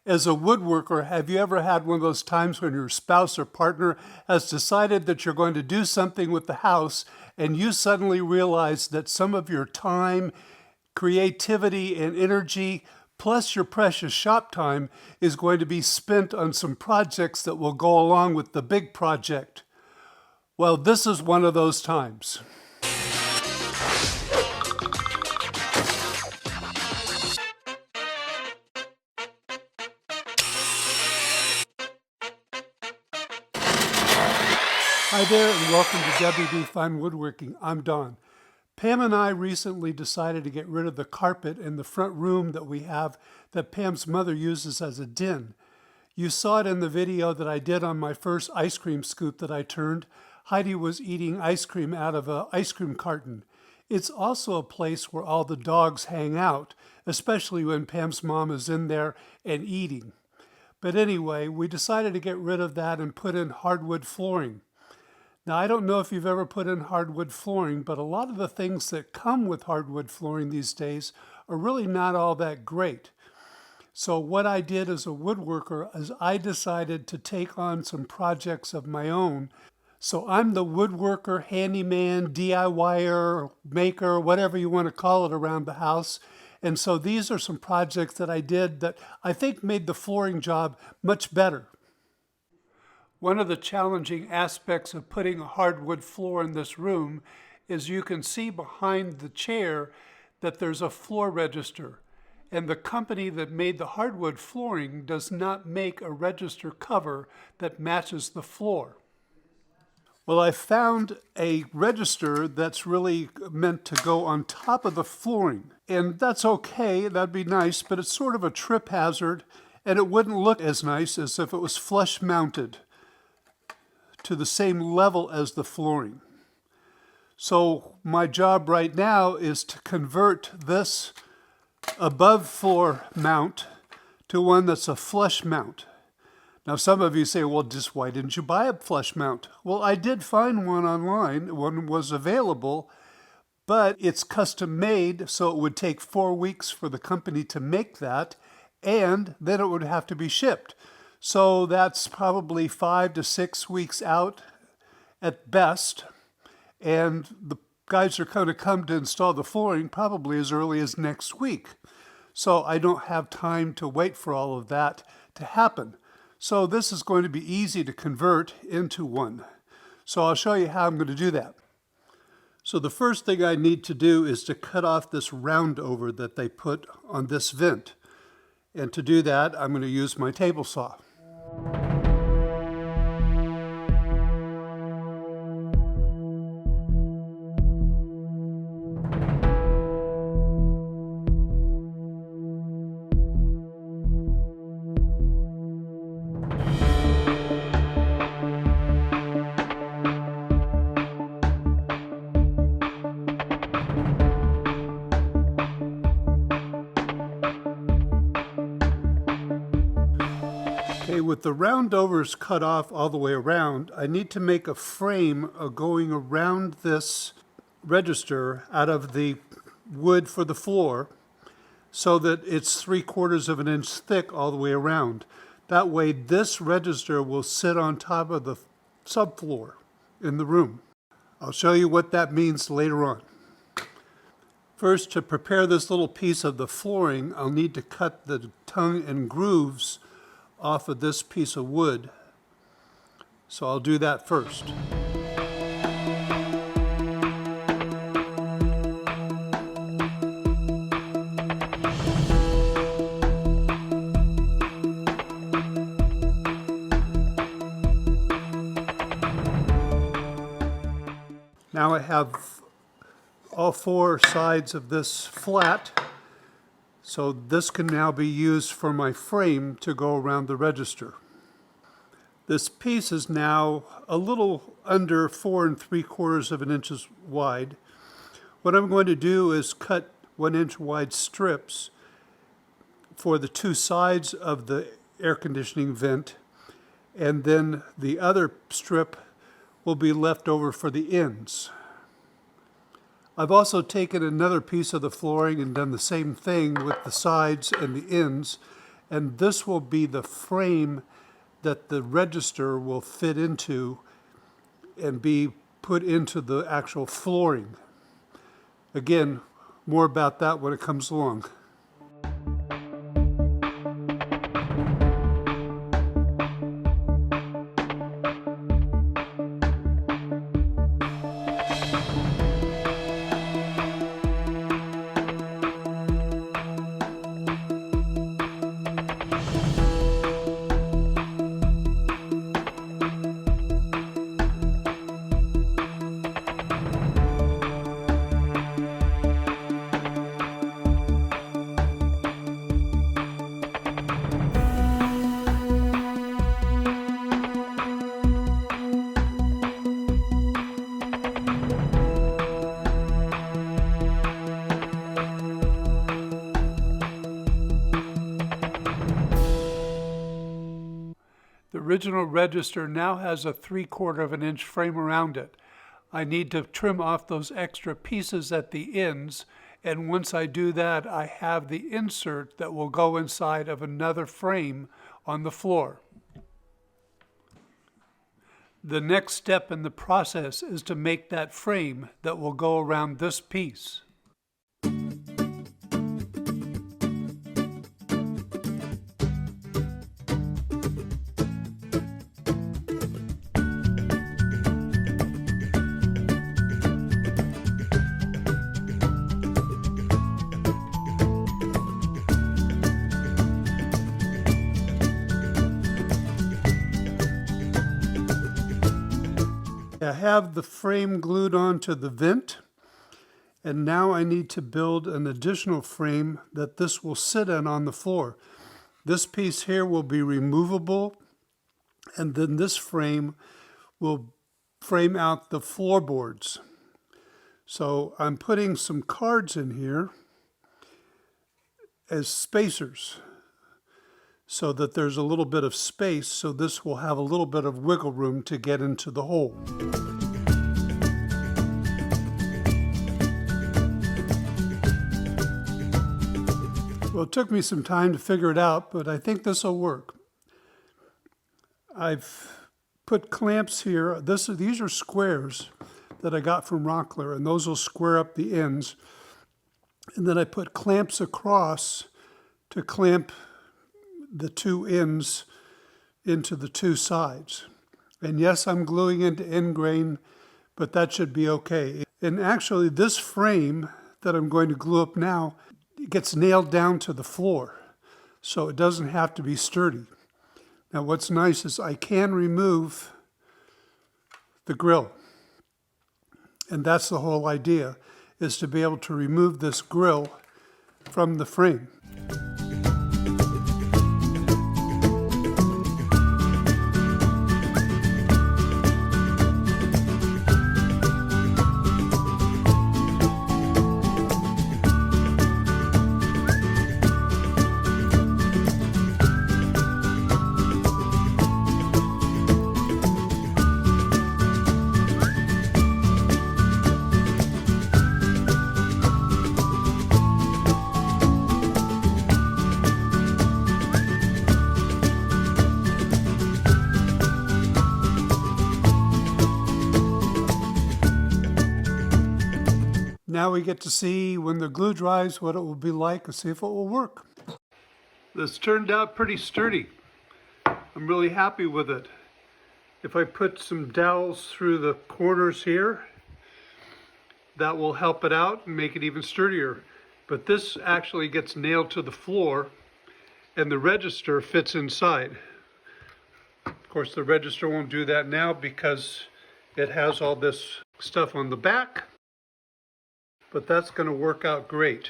As a woodworker, have you ever had one of those times when your spouse or partner has decided that you're going to do something with the house and you suddenly realize that some of your time, creativity, and energy, plus your precious shop time, is going to be spent on some projects that will go along with the big project? Well, this is one of those times. Hi there and welcome to WB Fine Woodworking. I'm Don. Pam and I recently decided to get rid of the carpet in the front room that we have that Pam's mother uses as a den. You saw it in the video that I did on my first ice cream scoop that I turned. Heidi was eating ice cream out of an ice cream carton. It's also a place where all the dogs hang out, especially when Pam's mom is in there and eating. But anyway, we decided to get rid of that and put in hardwood flooring. Now, I don't know if you've ever put in hardwood flooring, but a lot of the things that come with hardwood flooring these days are really not all that great. So what I did as a woodworker is I decided to take on some projects of my own. So I'm the woodworker, handyman, DIYer, maker, whatever you want to call it around the house. And so these are some projects that I did that I think made the flooring job much better. One of the challenging aspects of putting a hardwood floor in this room is you can see behind the chair that there's a floor register. And the company that made the hardwood flooring does not make a register cover that matches the floor. Well, I found a register that's really meant to go on top of the flooring. And that's okay, that'd be nice, but it's sort of a trip hazard and it wouldn't look as nice as if it was flush mounted to the same level as the flooring. So my job right now is to convert this above floor mount to one that's a flush mount. Now some of you say, well, just why didn't you buy a flush mount? Well, I did find one online. One was available, but it's custom made, so it would take 4 weeks for the company to make that, and then it would have to be shipped. So that's probably 5 to 6 weeks out at best. And the guys are going to come to install the flooring probably as early as next week. So I don't have time to wait for all of that to happen. So this is going to be easy to convert into one. So I'll show you how I'm going to do that. So the first thing I need to do is to cut off this roundover that they put on this vent. And to do that, I'm going to use my table saw. Okay, with the roundovers cut off all the way around, I need to make a frame going around this register out of the wood for the floor so that it's 3/4 of an inch thick all the way around. That way this register will sit on top of the subfloor in the room. I'll show you what that means later on. First, to prepare this little piece of the flooring, I'll need to cut the tongue and grooves off of this piece of wood. So I'll do that first. Now I have all 4 sides of this flat. So this can now be used for my frame to go around the register. This piece is now a little under 4 3/4 of an inches wide. What I'm going to do is cut 1 inch wide strips for the 2 sides of the air conditioning vent, and then the other strip will be left over for the ends. I've also taken another piece of the flooring and done the same thing with the sides and the ends, and this will be the frame that the register will fit into and be put into the actual flooring. Again, more about that when it comes along. The original register now has a 3/4 of an inch frame around it. I need to trim off those extra pieces at the ends, and once I do that, I have the insert that will go inside of another frame on the floor. The next step in the process is to make that frame that will go around this piece. I have the frame glued onto the vent, and now I need to build an additional frame that this will sit in on the floor. This piece here will be removable, and then this frame will frame out the floorboards. So I'm putting some cards in here as spacers so that there's a little bit of space, so this will have a little bit of wiggle room to get into the hole. Well, it took me some time to figure it out, but I think this will work. I've put clamps here. These are squares that I got from Rockler, and those will square up the ends. And then I put clamps across to clamp the two ends into the two sides. And yes, I'm gluing into end grain, but that should be okay. And actually, this frame that I'm going to glue up now, it gets nailed down to the floor, so it doesn't have to be sturdy. Now what's nice is I can remove the grill, and that's the whole idea, is to be able to remove this grill from the frame. Now we get to see when the glue dries what it will be like and see if it will work. This turned out pretty sturdy. I'm really happy with it. If I put some dowels through the corners here, that will help it out and make it even sturdier. But this actually gets nailed to the floor and the register fits inside. Of course, the register won't do that now because it has all this stuff on the back. But that's going to work out great.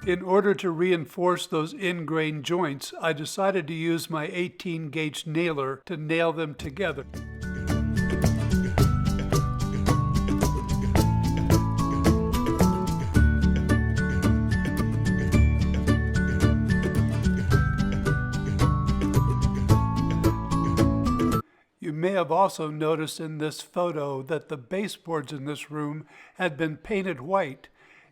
In order to reinforce those in-grain joints, I decided to use my 18-gauge nailer to nail them together. You may have also noticed in this photo that the baseboards in this room had been painted white,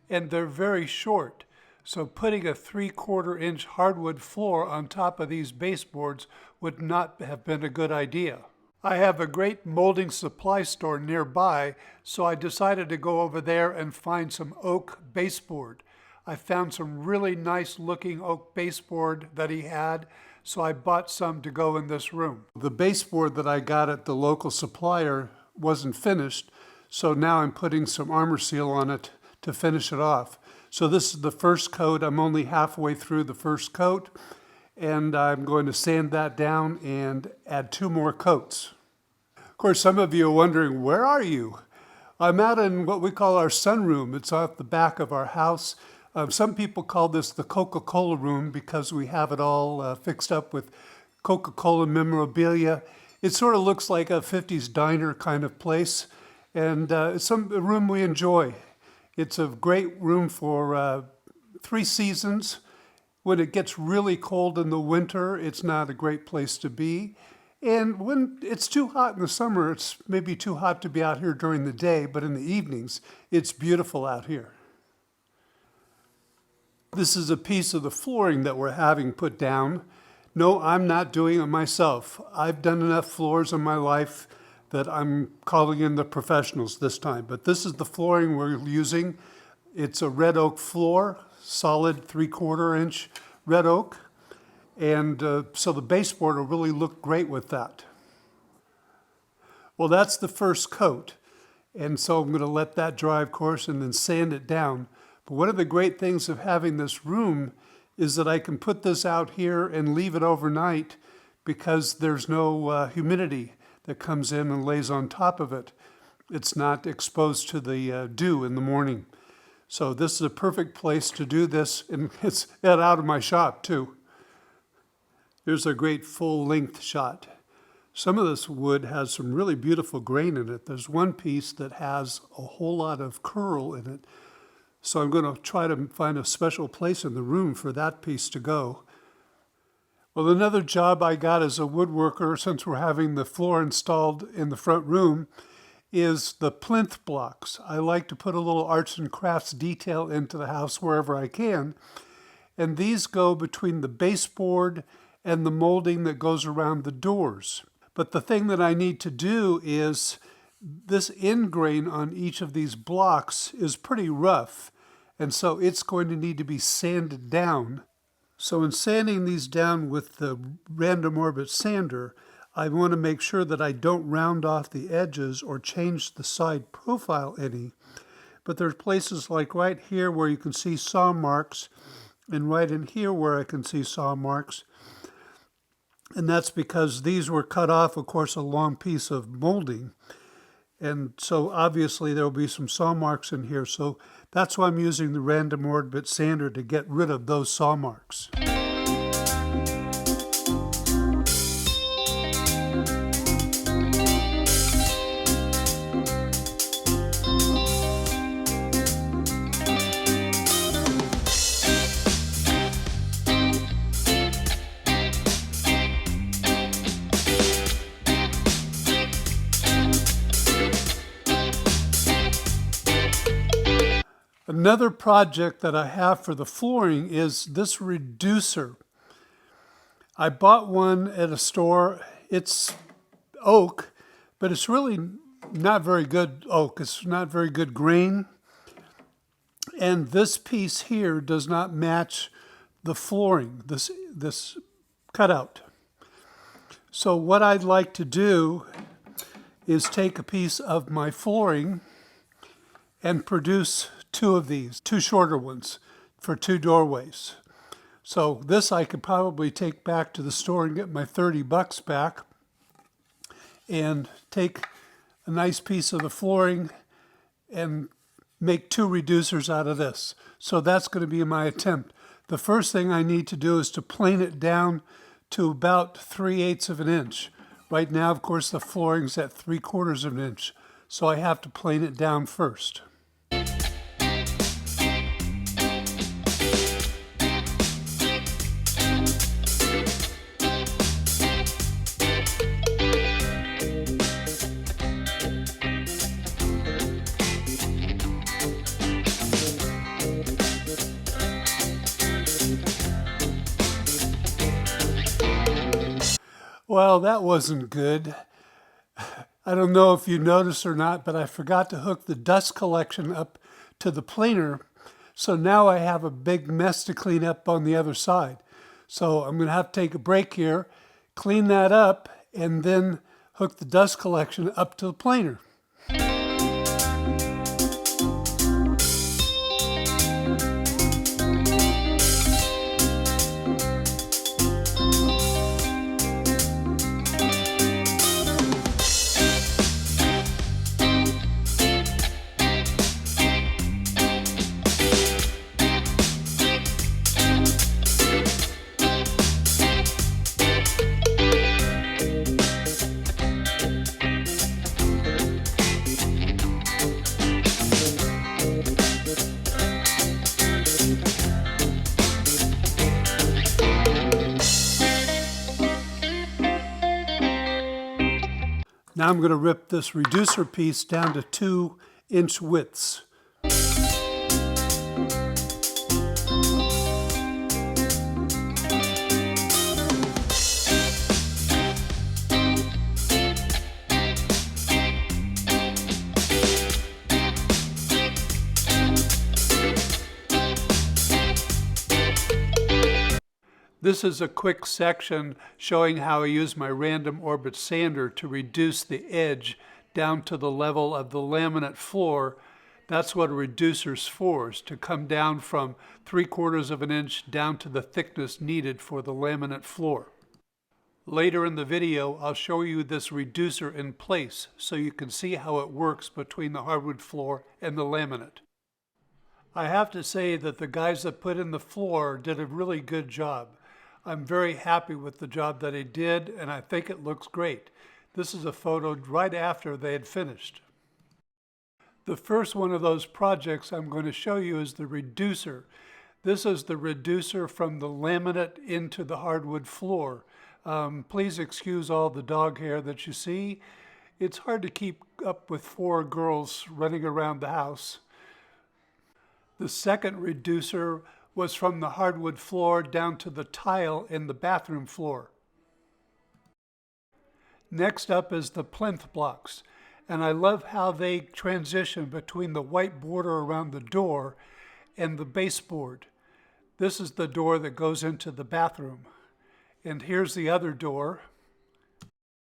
and they're very short. So putting a 3/4 inch hardwood floor on top of these baseboards would not have been a good idea. I have a great molding supply store nearby, so I decided to go over there and find some oak baseboard. I found some really nice looking oak baseboard that he had, so I bought some to go in this room. The baseboard that I got at the local supplier wasn't finished, so now I'm putting some armor seal on it to finish it off. So this is the first coat. I'm only halfway through the first coat, and I'm going to sand that down and add 2 more coats. Of course, some of you are wondering, where are you? I'm out in what we call our sunroom. It's off the back of our house. Some people call this the Coca-Cola room because we have it all fixed up with Coca-Cola memorabilia. It sort of looks like a 50s diner kind of place, and it's a room we enjoy. It's a great room for 3 seasons. When it gets really cold in the winter, it's not a great place to be. And when it's too hot in the summer, it's maybe too hot to be out here during the day, but in the evenings, it's beautiful out here. This is a piece of the flooring that we're having put down. No, I'm not doing it myself. I've done enough floors in my life that I'm calling in the professionals this time. But this is the flooring we're using. It's a red oak floor, solid 3/4 inch red oak. And so the baseboard will really look great with that. Well, that's the first coat. And so I'm going to let that dry, of course, and then sand it down. But one of the great things of having this room is that I can put this out here and leave it overnight because there's no humidity that comes in and lays on top of it. It's not exposed to the dew in the morning. So this is a perfect place to do this, and it's out of my shop too. Here's a great full-length shot. Some of this wood has some really beautiful grain in it. There's one piece that has a whole lot of curl in it. So I'm going to try to find a special place in the room for that piece to go. Well, another job I got as a woodworker, since we're having the floor installed in the front room, is the plinth blocks. I like to put a little arts and crafts detail into the house wherever I can. And these go between the baseboard and the molding that goes around the doors. But the thing that I need to do is this end grain on each of these blocks is pretty rough, and so it's going to need to be sanded down. So in sanding these down with the random orbit sander, I want to make sure that I don't round off the edges or change the side profile any. But there's places like right here where you can see saw marks, and right in here where I can see saw marks. And that's because these were cut off, of course, a long piece of molding. And so obviously there will be some saw marks in here. So that's why I'm using the random orbit sander to get rid of those saw marks. Another project that I have for the flooring is this reducer. I bought one at a store. It's oak, but it's really not very good oak. It's not very good grain. And this piece here does not match the flooring, this cutout. So what I'd like to do is take a piece of my flooring and produce 2 of these, 2 shorter ones for 2 doorways. So this I could probably take back to the store and get my $30 back and take a nice piece of the flooring and make 2 reducers out of this. So that's going to be my attempt. The first thing I need to do is to plane it down to about 3/8 of an inch. Right now, of course, the flooring's at 3/4 of an inch. So I have to plane it down first. Well, that wasn't good. I don't know if you noticed or not, but I forgot to hook the dust collection up to the planer. So now I have a big mess to clean up on the other side. So I'm going to have to take a break here, clean that up, and then hook the dust collection up to the planer. Now I'm going to rip this reducer piece down to 2-inch widths. This is a quick section showing how I use my random orbit sander to reduce the edge down to the level of the laminate floor. That's what a reducer's for, is to come down from 3/4 of an inch down to the thickness needed for the laminate floor. Later in the video, I'll show you this reducer in place so you can see how it works between the hardwood floor and the laminate. I have to say that the guys that put in the floor did a really good job. I'm very happy with the job that they did, and I think it looks great. This is a photo right after they had finished. The first one of those projects I'm going to show you is the reducer. This is the reducer from the laminate into the hardwood floor. Please excuse all the dog hair that you see. It's hard to keep up with 4 girls running around the house. The second reducer was from the hardwood floor down to the tile in the bathroom floor. Next up is the plinth blocks, and I love how they transition between the white border around the door and the baseboard. This is the door that goes into the bathroom, and here's the other door.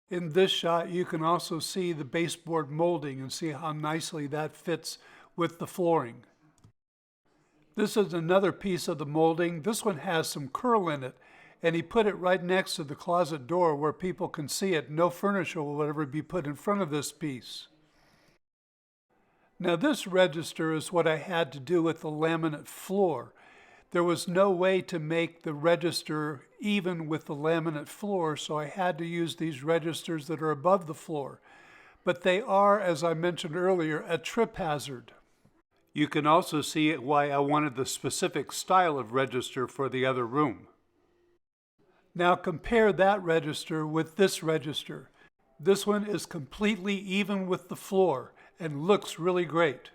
In this shot you can also see the baseboard molding and see how nicely that fits with the flooring. This is another piece of the molding. This one has some curl in it, and he put it right next to the closet door where people can see it. No furniture will ever be put in front of this piece. Now this register is what I had to do with the laminate floor. There was no way to make the register even with the laminate floor, so I had to use these registers that are above the floor. But they are, as I mentioned earlier, a trip hazard. You can also see why I wanted the specific style of register for the other room. Now compare that register with this register. This one is completely even with the floor and looks really great.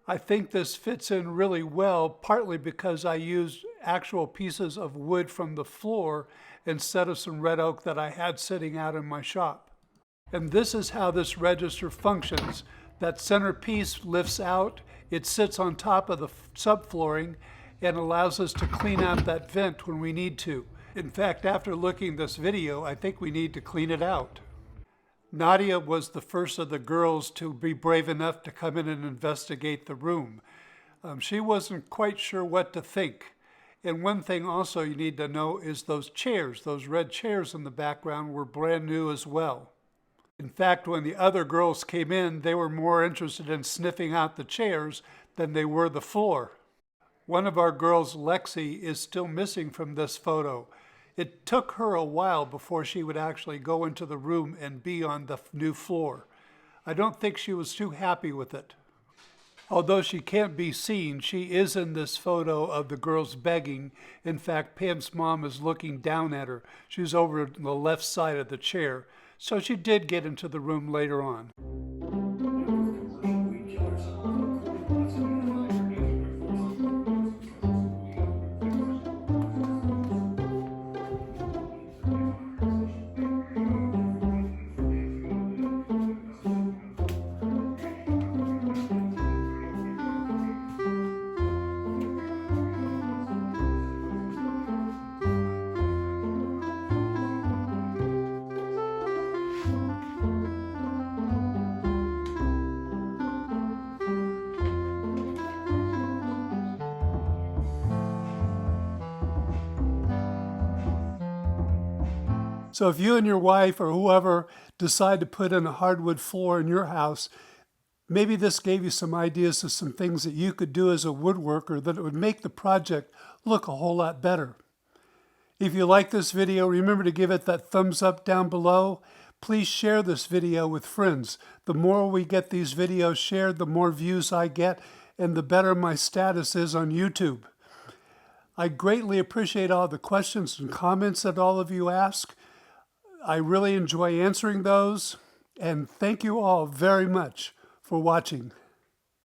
I think this fits in really well, partly because I used actual pieces of wood from the floor instead of some red oak that I had sitting out in my shop. And this is how this register functions. That center piece lifts out, it sits on top of the subflooring and allows us to clean out that vent when we need to. In fact, after looking at this video, I think we need to clean it out. Nadia was the first of the girls to be brave enough to come in and investigate the room. She wasn't quite sure what to think. And one thing also you need to know is those chairs, those red chairs in the background were brand new as well. In fact, when the other girls came in, they were more interested in sniffing out the chairs than they were the floor. One of our girls, Lexi, is still missing from this photo. It took her a while before she would actually go into the room and be on the new floor. I don't think she was too happy with it. Although she can't be seen, she is in this photo of the girls begging. In fact, Pam's mom is looking down at her. She's over on the left side of the chair. So she did get into the room later on. So if you and your wife or whoever decide to put in a hardwood floor in your house, maybe this gave you some ideas of some things that you could do as a woodworker that would make the project look a whole lot better. If you like this video, remember to give it that thumbs up down below. Please share this video with friends. The more we get these videos shared, the more views I get, and the better my status is on YouTube. I greatly appreciate all the questions and comments that all of you ask. I really enjoy answering those, and thank you all very much for watching.